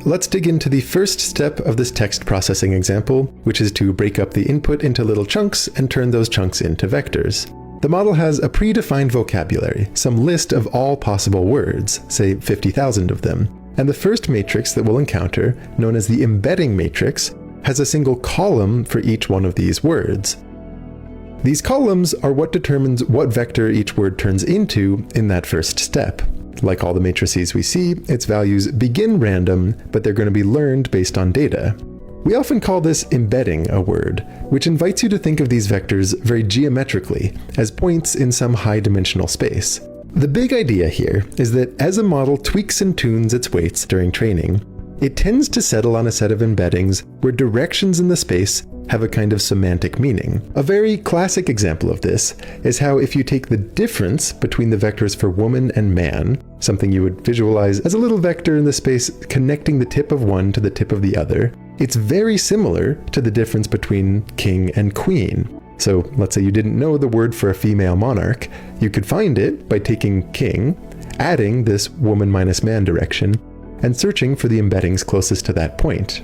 let's dig into the first step of this text processing example, which is to break up the input into little chunks and turn those chunks into vectors. The model has a predefined vocabulary, some list of all possible words, say 50,000 of them, and the first matrix that we'll encounter, known as the embedding matrix, has a single column for each one of these words. These columns are what determines what vector each word turns into in that first step. Like all the matrices we see, its values begin random, but they're going to be learned based on data. We often call this embedding a word, which invites you to think of these vectors very geometrically, as points in some high-dimensional space. The big idea here is that as a model tweaks and tunes its weights during training, it tends to settle on a set of embeddings where directions in the space have a kind of semantic meaning. A very classic example of this is how if you take the difference between the vectors for woman and man, something you would visualize as a little vector in the space connecting the tip of one to the tip of the other, it's very similar to the difference between king and queen. So let's say you didn't know the word for a female monarch, you could find it by taking king, adding this woman minus man direction, and searching for the embeddings closest to that point.